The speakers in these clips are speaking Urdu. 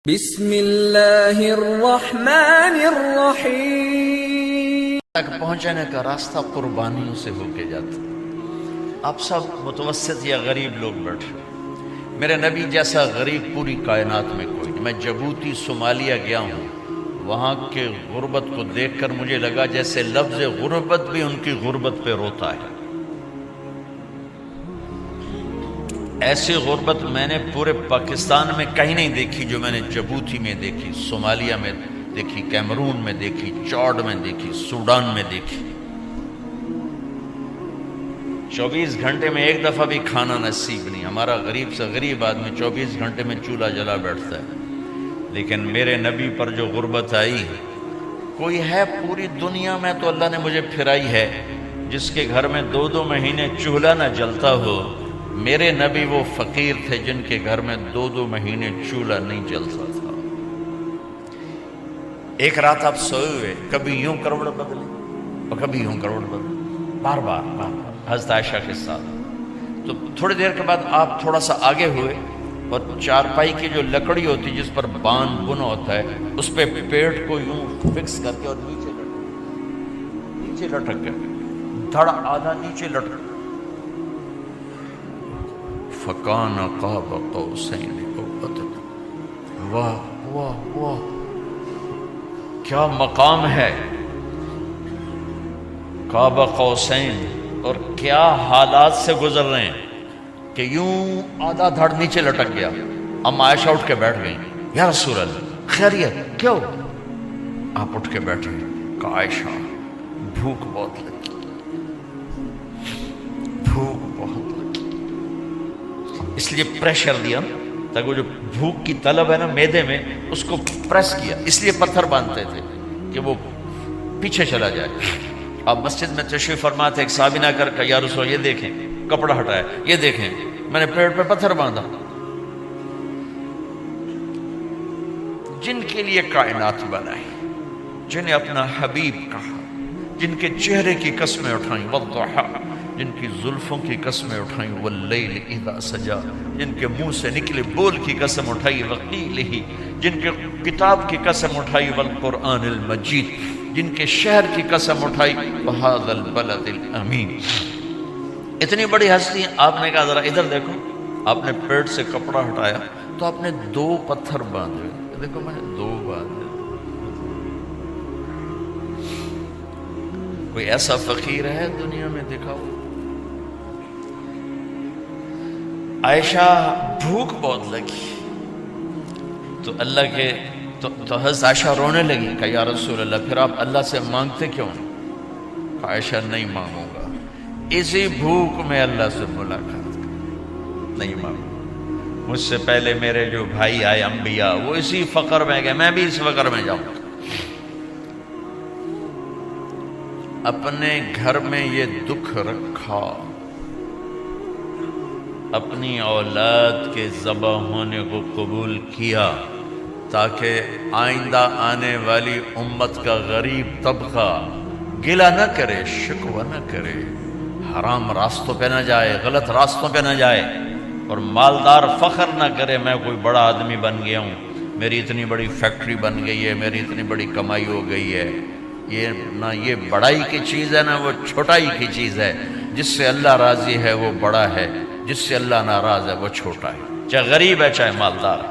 بسم اللہ الرحمن الرحیم تک پہنچنے کا راستہ قربانیوں سے ہو کے جاتا. آپ سب متوسط یا غریب لوگ بیٹھے، میرے نبی جیسا غریب پوری کائنات میں کوئی نہیں. میں جبوتی صومالیہ گیا ہوں، وہاں کے غربت کو دیکھ کر مجھے لگا جیسے لفظ غربت بھی ان کی غربت پہ روتا ہے. ایسی غربت میں نے پورے پاکستان میں کہیں نہیں دیکھی جو میں نے جبوتی میں دیکھی، صومالیہ میں دیکھی، کیمرون میں دیکھی، چاڈ میں دیکھی، سوڈان میں دیکھی. 24 گھنٹے میں ایک دفعہ بھی کھانا نصیب نہیں. ہمارا غریب سے غریب آدمی 24 گھنٹے میں چولہا جلا بیٹھتا ہے، لیکن میرے نبی پر جو غربت آئی، کوئی ہے پوری دنیا میں تو اللہ نے مجھے پھرائی ہے جس کے گھر میں 2 مہینے چولہا نہ جلتا ہو. میرے نبی وہ فقیر تھے جن کے گھر میں 2 مہینے چولہا نہیں جلتا تھا. ایک رات آپ سوئے ہوئے، کبھی یوں کروڑ بدلے اور کبھی یوں کروڑ بدلے، بار بار حضرت عائشہ کے ساتھ. تو تھوڑی دیر کے بعد آپ تھوڑا سا آگے ہوئے اور چارپائی کی جو لکڑی ہوتی جس پر باندھ بنا ہوتا ہے، اس پہ پیٹ کو یوں فکس کر کے اور نیچے لٹک گئے، دھڑ آدھا نیچے لٹک. فَكَانَ قَابَ قَوْسَيْنِ أَوْ أَدْنَىٰ. واہ واہ واہ، کیا مقام ہے قاب قوسین، اور کیا حالات سے گزر رہے ہیں کہ یوں آدھا دھڑ نیچے لٹک گیا. ام عائشہ اٹھ کے بیٹھ گئیں، یا رسول اللہ خیریت کیوں؟ آپ اٹھ کے بیٹھے، کہا عائشہ بھوک بہت لگی، بھوک بہت لگی، اس لیے پریشر دیا تاکہ وہ جو بھوک کی طلب ہے نا میدے میں، اس کو پریس کیا. اس لیے پتھر باندھتے تھے کہ وہ پیچھے چلا جائے. آپ مسجد میں تشریف فرما تھے، ایک صحابی نے کر کہ یا رسول یہ دیکھیں کپڑا ہٹایا، یہ دیکھیں میں نے پیٹ پہ پتھر باندھا. جن کے لیے کائنات بنائی، جنہیں اپنا حبیب کہا، جن کے چہرے کی قسمیں اٹھائیں، والضحیٰ جن کی زلفوں کی قسمیں اٹھائیں، واللیل اذا سجا جن کے منہ سے نکلے بول کی قسم اٹھائی، وقیلہ جن کے کتاب کی قسم اٹھائی، والقرآن المجید جن کے شہر کی قسم اٹھائی، وہذا البلد الامین. اتنی بڑی ہستی ہیں. آپ نے کہا ذرا ادھر دیکھو، آپ نے پیٹ سے کپڑا ہٹایا تو آپ نے 2 پتھر باندھے. دیکھو میں نے 2 باندھے. کوئی ایسا فقیر ہے دنیا میں؟ دکھاؤ. عائشہ بھوک بہت لگی تو اللہ کے تو حضرت عائشہ رونے لگی، کہ یا رسول اللہ پھر آپ اللہ سے مانگتے کیوں نہیں؟ عائشہ نہیں مانگوں گا، اسی بھوک میں اللہ سے ملاقات نہیں مانگوں. مجھ سے پہلے میرے جو بھائی آئے انبیاء، وہ اسی فقر میں گئے، میں بھی اس فقر میں جاؤں گا. اپنے گھر میں یہ دکھ رکھا، اپنی اولاد کے ذبح ہونے کو قبول کیا تاکہ آئندہ آنے والی امت کا غریب طبقہ گلہ نہ کرے، شکوہ نہ کرے، حرام راستوں پہ نہ جائے، غلط راستوں پہ نہ جائے، اور مالدار فخر نہ کرے میں کوئی بڑا آدمی بن گیا ہوں، میری اتنی بڑی فیکٹری بن گئی ہے، میری اتنی بڑی کمائی ہو گئی ہے. یہ نہ یہ بڑائی کی چیز ہے نہ وہ چھوٹائی کی چیز ہے. جس سے اللہ راضی ہے وہ بڑا ہے، جس سے اللہ ناراض ہے وہ چھوٹا ہے، چاہے غریب ہے چاہے مالدار ہے.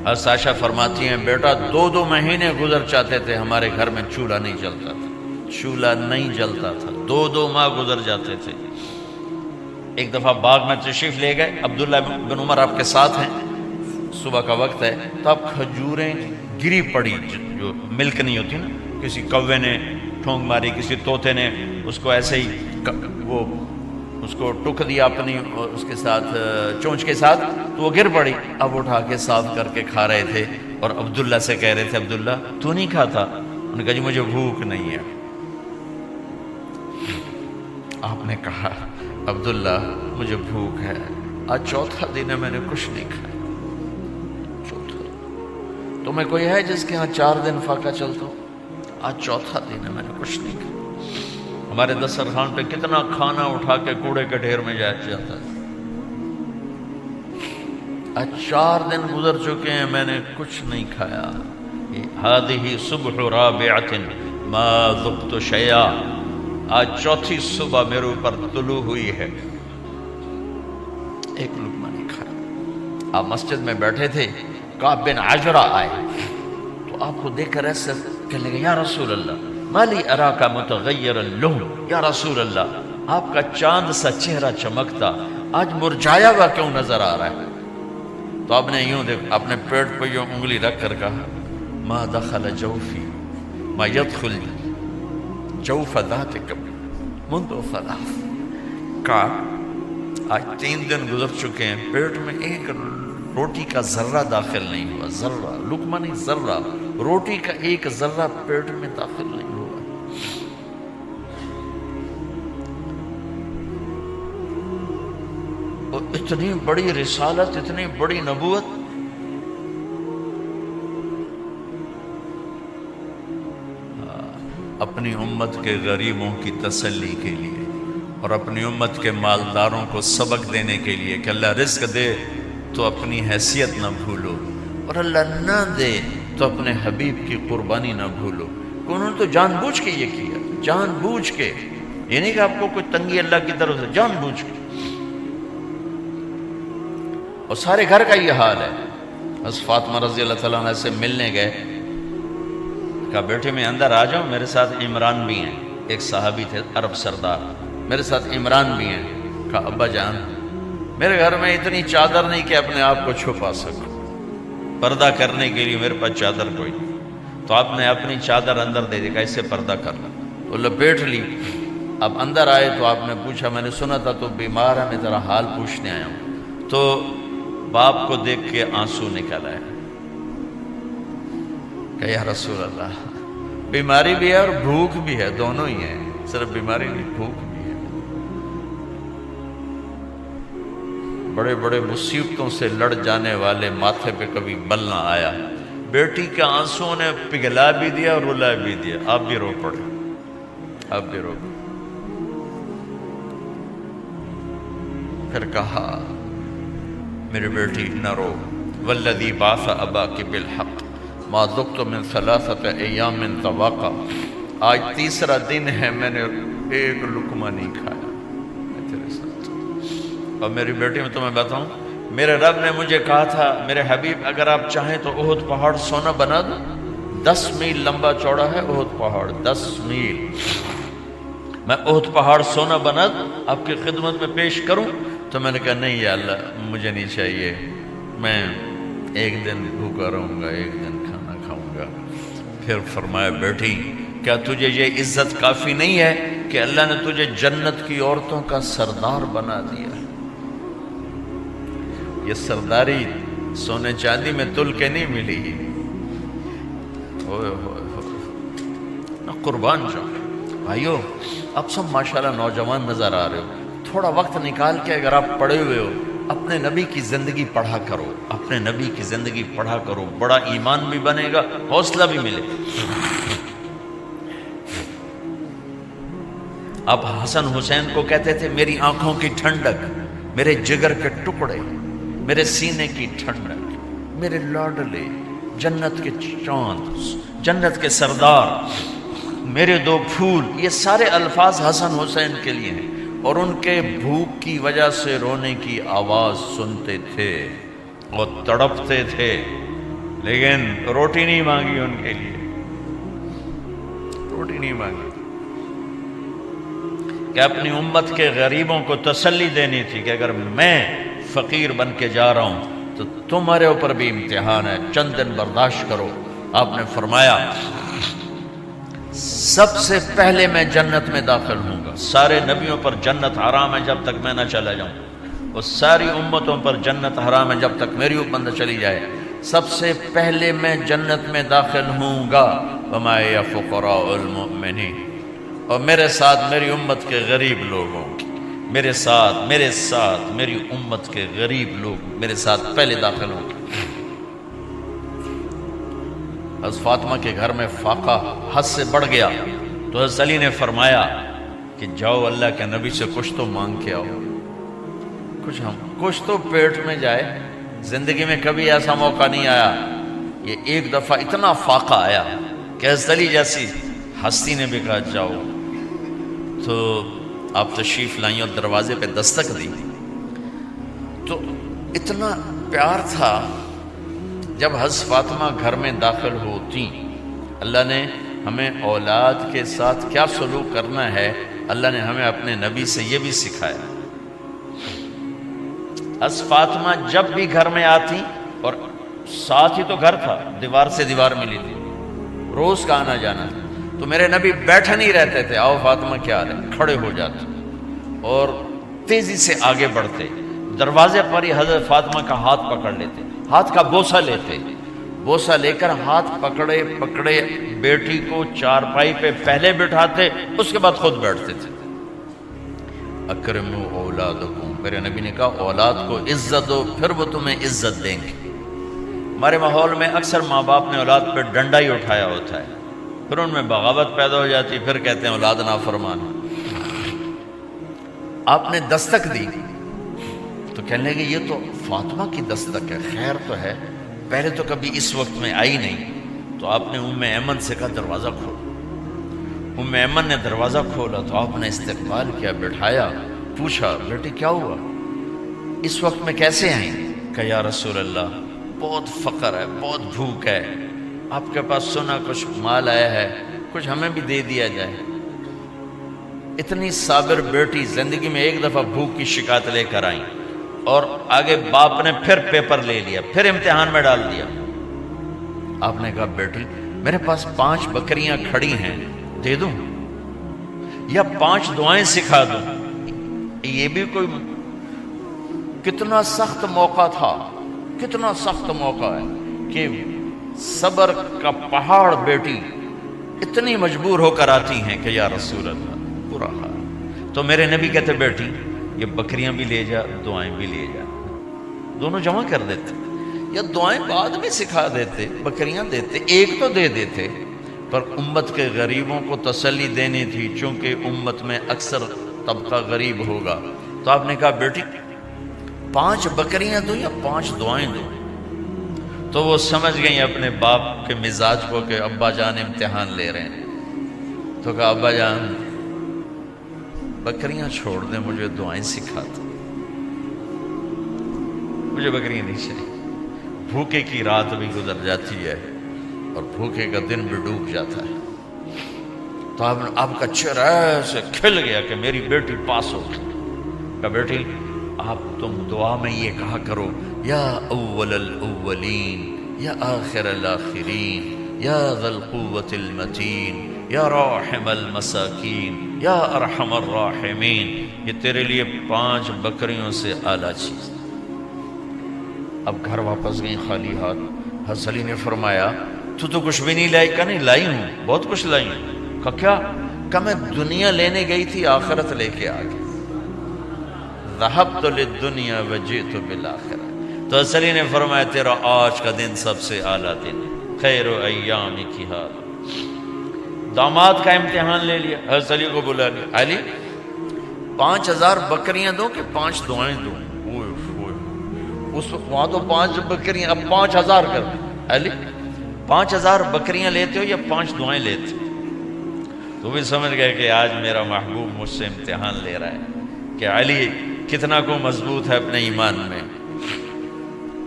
حضرت عائشہ فرماتی ہیں بیٹا 2 مہینے گزر جاتے تھے ہمارے گھر میں چولہا نہیں جلتا تھا، چولہا نہیں جلتا تھا، 2 ماہ گزر جاتے تھے. ایک دفعہ باغ میں تشریف لے گئے، عبداللہ بن عمر آپ کے ساتھ ہیں، صبح کا وقت ہے تو اب کھجوریں گری پڑی، جو ملک نہیں ہوتی نا، کسی کوے نے ٹھونگ ماری، کسی طوطے نے اس کو ایسے ہی وہ اس کو ٹک دیا اپنی اس کے ساتھ چونچ کے ساتھ، تو وہ گر پڑی. اب اٹھا کے صاف کر کے کھا رہے تھے اور عبداللہ سے کہہ رہے تھے عبداللہ تو نہیں کھاتا؟ انہوں نے کہا جی مجھے بھوک نہیں ہے. آپ نے کہا عبداللہ مجھے بھوک ہے، آج 4تھا دن ہے میں نے کچھ نہیں کھایا. تمہیں کوئی ہے جس کے ہاں 4 دن فاقہ چلتا ہو؟ آج 4تھا دن ہے میں نے کچھ نہیں کھایا. ہمارے دسترخوان پہ کتنا کھانا اٹھا کے کوڑے کے ڈھیر میں جایا جاتا ہے. آج 4 دن گزر چکے ہیں میں نے کچھ نہیں کھایا. ہذہ صبح رابعۃ ما ذقت شیئا، آج 4تھی صبح میرے اوپر طلوع ہوئی ہے، ایک لقمہ نہیں کھایا. آپ مسجد میں بیٹھے تھے، کعب بن عجرہ آئے تو آپ کو دیکھ کر ایسے کہنے لگے یا رسول اللہ ما لی اراک متغیر اللون، یا رسول اللہ آپ کا چاند سا چہرہ چمکتا آج مرجھایا ہوا کیوں نظر آ رہا ہے؟ تو آپ نے یوں دیکھ اپنے پیٹ پہ یوں انگلی رکھ کر کہا ما دخل جوفی ما يدخل جوف ذاتک منذ 3. کہا آج 3 دن گزر چکے ہیں، پیٹ میں ایک روٹی کا ذرہ داخل نہیں ہوا، ذرہ، لقمہ نہیں، ذرہ، روٹی کا ایک ذرہ پیٹ میں داخل نہیں ہوا. اور اتنی بڑی رسالت، اتنی بڑی نبوت، اپنی امت کے غریبوں کی تسلی کے لیے اور اپنی امت کے مالداروں کو سبق دینے کے لیے کہ اللہ رزق دے تو اپنی حیثیت نہ بھولو، اور اللہ نہ دے تو اپنے حبیب کی قربانی نہ بھولو. انہوں نے تو جان بوجھ کے یہ کیا، جان بوجھ کے، یہ نہیں کہ آپ کو کوئی تنگی اللہ کی طرف سے، جان بوجھ کے. اور سارے گھر کا یہ حال ہے. بس فاطمہ رضی اللہ تعالیٰ عنہ سے ملنے گئے، کہا بیٹے میں اندر آ جاؤں، میرے ساتھ عمران بھی ہیں، ایک صحابی تھے عرب سردار، میرے ساتھ عمران بھی ہیں. کہا ابا جان میرے گھر میں اتنی چادر نہیں کہ اپنے آپ کو چھپا سکوں، پردہ کرنے کے لیے میرے پاس چادر کوئی نہیں. تو آپ نے اپنی چادر اندر دے دی، کیسے پردہ کرنا، تو لپیٹ لی. اب اندر آئے تو آپ نے پوچھا میں نے سنا تھا تو بیمار ہے، میں تیرا حال پوچھنے آیا ہوں. تو باپ کو دیکھ کے آنسو نکل آئے کہ یا رسول اللہ بیماری بھی ہے اور بھوک بھی ہے، دونوں ہی ہیں، صرف بیماری نہیں بھوک بھی ہے. بڑے بڑے مصیبتوں سے لڑ جانے والے ماتھے پہ کبھی بل نہ آیا. بیٹی کے آنسوں نے پگھلا بھی دیا اور رلا بھی دیا. آپ بھی رو پڑے، آپ بھی رو پڑے. پھر کہا میری بیٹی نہ رو، والذی بعث اباک بالحق ما ذقت من 3 ایام طواقا، آج 3 دن ہے میں نے ایک لقمہ نہیں کھایا میں تیرے ساتھ. اور میری بیٹی میں تمہیں بتاؤں، میرے رب نے مجھے کہا تھا میرے حبیب اگر آپ چاہیں تو احد پہاڑ سونا بنا دو. 10 میل لمبا چوڑا ہے احد پہاڑ، 10 میل. میں احد پہاڑ سونا بنا دوں آپ کی خدمت میں پیش کروں؟ تو میں نے کہا نہیں یا اللہ مجھے نہیں چاہیے، میں ایک دن بھوکا رہوں گا، ایک دن کھانا کھاؤں گا. پھر فرمایا بیٹی کیا تجھے یہ عزت کافی نہیں ہے کہ اللہ نے تجھے جنت کی عورتوں کا سردار بنا دیا؟ یہ سرداری سونے چاندی میں تل کے نہیں ملی. ہوئے ہوئے ہوئے قربان جاؤں. بھائیو آپ سب ماشاءاللہ نوجوان نظر آ رہے ہو، تھوڑا وقت نکال کے اگر آپ پڑھے ہوئے ہو اپنے نبی کی زندگی پڑھا کرو، اپنے نبی کی زندگی پڑھا کرو، بڑا ایمان بھی بنے گا، حوصلہ بھی ملے. آپ حسن حسین کو کہتے تھے میری آنکھوں کی ٹھنڈک، میرے جگر کے ٹکڑے، میرے سینے کی ٹھنڈک، میرے لاڈلے، جنت کے چاند، جنت کے سردار، میرے 2 پھول. یہ سارے الفاظ حسن حسین کے لیے ہیں. اور ان کے بھوک کی وجہ سے رونے کی آواز سنتے تھے اور تڑپتے تھے، لیکن روٹی نہیں مانگی ان کے لیے، روٹی نہیں مانگی. کہ اپنی امت کے غریبوں کو تسلی دینی تھی کہ اگر میں فقیر بن کے جا رہا ہوں تو تمہارے اوپر بھی امتحان ہے، چند دن برداشت کرو. آپ نے فرمایا سب سے پہلے میں جنت میں داخل ہوں گا. سارے نبیوں پر جنت حرام ہے جب تک میں نہ چلا جاؤں، اور ساری امتوں پر جنت حرام ہے جب تک میری امت نہ چلی جائے. سب سے پہلے میں جنت میں داخل ہوں گا. وما یا فقراء المؤمنین، اور میرے ساتھ میری امت کے غریب لوگوں کی، میرے ساتھ میری امت کے غریب لوگ میرے ساتھ پہلے داخل ہوں گے. حضرت فاطمہ کے گھر میں فاقہ حد سے بڑھ گیا تو حضرت علی نے فرمایا کہ جاؤ اللہ کے نبی سے کچھ تو مانگ کے آؤ، کچھ تو پیٹ میں جائے. زندگی میں کبھی ایسا موقع نہیں آیا. یہ ایک دفعہ اتنا فاقہ آیا کہ حضرت علی جیسی ہستی نے بھی کہا جاؤ. تو آپ تشریف لائیں اور دروازے پہ دستک دی تو اتنا پیار تھا. جب حضرت فاطمہ گھر میں داخل ہوتی، اللہ نے ہمیں اولاد کے ساتھ کیا سلوک کرنا ہے اللہ نے ہمیں اپنے نبی سے یہ بھی سکھایا. حضرت فاطمہ جب بھی گھر میں آتی، اور ساتھ ہی تو گھر تھا، دیوار سے دیوار ملی تھی، روز کا آنا جانا تھا، تو میرے نبی بیٹھے نہیں رہتے تھے، آؤ فاطمہ کیا حال ہے، کھڑے ہو جاتے اور تیزی سے آگے بڑھتے. دروازے پر ہی حضرت فاطمہ کا ہاتھ پکڑ لیتے، ہاتھ کا بوسہ لیتے، بوسہ لے کر ہاتھ پکڑے پکڑے بیٹی کو چارپائی پہ پہلے بٹھاتے، اس کے بعد خود بیٹھتے تھے. اکرموا اولادکم، میرے نبی نے کہا اولاد کو عزت دو، پھر وہ تمہیں عزت دیں گے. ہمارے ماحول میں اکثر ماں باپ نے اولاد پہ ڈنڈا ہی اٹھایا ہوتا ہے، پھر ان میں بغاوت پیدا ہو جاتی، پھر کہتے ہیں اولاد نافرمان. آپ نے دستک دی تو کہنے لگے یہ تو فاطمہ کی دستک ہے، خیر تو ہے، پہلے تو کبھی اس وقت میں آئی نہیں. تو آپ نے ام ایمن سے کہا دروازہ کھولو. ام ایمن نے دروازہ کھولا تو آپ نے استقبال کیا، بٹھایا، پوچھا بیٹی کیا ہوا، اس وقت میں کیسے آئیں؟ کہ یا رسول اللہ بہت فقر ہے، بہت بھوک ہے، آپ کے پاس سنا کچھ مال آیا ہے، کچھ ہمیں بھی دے دیا جائے. اتنی صابر بیٹی زندگی میں ایک دفعہ بھوک کی شکایت لے کر آئیں، اور آگے باپ نے پھر پیپر لے لیا، پھر امتحان میں ڈال دیا. آپ نے کہا بیٹی میرے پاس 5 بکریاں کھڑی ہیں، دے دوں یا 5 دعائیں سکھا دوں؟ یہ بھی کوئی کتنا سخت موقع تھا، کتنا سخت موقع ہے کہ صبر کا پہاڑ بیٹی اتنی مجبور ہو کر آتی ہیں کہ یا رسول اللہ برا حال. تو میرے نبی کہتے بیٹی یہ بکریاں بھی لے جا، دعائیں بھی لے جا، دونوں جمع کر دیتے، یا دعائیں بعد میں سکھا دیتے، بکریاں دیتے، ایک تو دے دیتے. پر امت کے غریبوں کو تسلی دینی تھی، چونکہ امت میں اکثر طبقہ غریب ہوگا. تو آپ نے کہا بیٹی 5 بکریاں دوں یا 5 دعائیں دوں؟ تو وہ سمجھ گئیں اپنے باپ کے مزاج کو کہ ابا جان امتحان لے رہے ہیں. تو کہا ابا جان بکریاں چھوڑ دیں، مجھے دعائیں سکھا دو، مجھے بکریاں نہیں چاہیے. بھوکے کی رات بھی گزر جاتی ہے اور بھوکے کا دن بھی ڈوب جاتا ہے. تو آپ کا چہرہ ایسے کھل گیا کہ میری بیٹی پاس ہو گئی. کہا بیٹی آپ تم دعا میں یہ کہا کرو یا اول الاولین یا آخر الاخرین یا ذا القوة المتین یا راحم المساکین یا ارحم الراحمین. یہ تیرے لیے 5 بکریوں سے اعلیٰ چیز. اب گھر واپس گئیں خالی ہاتھ. حضرت علی نے فرمایا تو کچھ بھی نہیں لائی؟ کہا نہیں لائی ہوں، بہت کچھ لائی ہوں. کہا کیا؟ کہا میں دنیا لینے گئی تھی، آخرت لے کے آ گئی. ذهبت للدنیا وجئت بالآخرہ. تو حضرت علی نے فرمایا تیرا آج کا دن سب سے اعلیٰ دن، خیر ایام کی حال. داماد کا امتحان لے لیا، حضرت علی کو بلا لیا. علی 5000 بکریاں دوں کہ 5 دعائیں دوں؟ اس وقت وہاں تو 5 بکریاں، اب 5000 کر دیں. علی 5000 بکریاں لیتے ہو یا 5 دعائیں لیتے ہو؟ تو بھی سمجھ گئے کہ آج میرا محبوب مجھ سے امتحان لے رہا ہے کہ علی کتنا کو مضبوط ہے اپنے ایمان میں.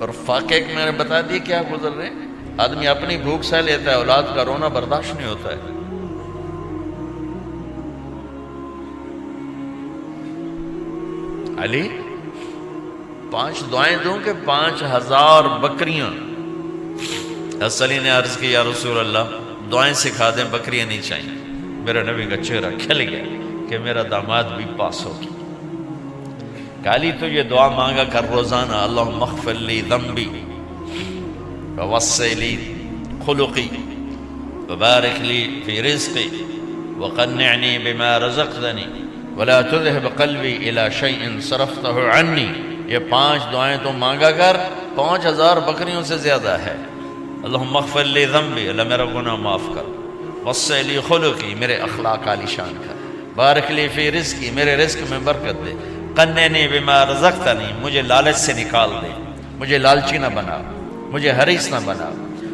اور فاقے میں نے بتا دی کیا گزر رہے ہیں. آدمی اپنی بھوک سہ لیتا ہے، اولاد کا رونا برداشت نہیں ہوتا ہے. علی 5 دعائیں دوں کہ 5000 بکریاں؟ حضرت علی نے عرض کی یا رسول اللہ دعائیں سکھا دیں، بکریاں نہیں چاہیے. میرا نبی کا چہرہ کھل گیا کہ میرا داماد بھی پاس ہو گیا. علی تو یہ دعا مانگا کر روزانہ، اللہم اغفر لی ذنبی ووسع لی خلقی وبارک لی فی رزقی وقنعنی بما رزقتنی ولا تذهب قلبی الی شیء صرفتہ عنی. یہ 5 دعائیں تو مانگا کر، 5000 بکریوں سے زیادہ ہے. اللہم اغفر لی ذنبی، اللہ میرا گناہ معاف کر. وسع لی خلقی، میرے اخلاق عالی شان کر. بارک لی فی رزقی، میرے رزق میں برکت دے. قنعنی بما رزقتنی، مجھے لالچ سے نکال دے. مجھے لالچی نہ بنا، مجھے حریص نہ بنا۔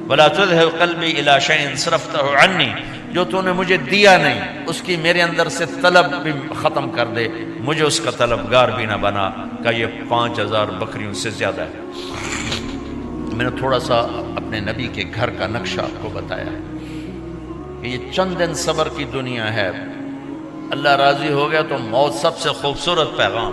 ولا تذهب قلبی الی شیء صرفته عنی، جو تو نے مجھے دیا نہیں اس کی میرے اندر سے طلب بھی ختم کر دے، مجھے اس کا طلبگار بھی نہ بنا کہ یہ 5000 بکریوں سے زیادہ ہے۔ میں نے تھوڑا سا اپنے نبی کے گھر کا نقشہ آپ کو بتایا ہے کہ یہ چند دن صبر کی دنیا ہے، اللہ راضی ہو گیا تو موت سب سے خوبصورت پیغام۔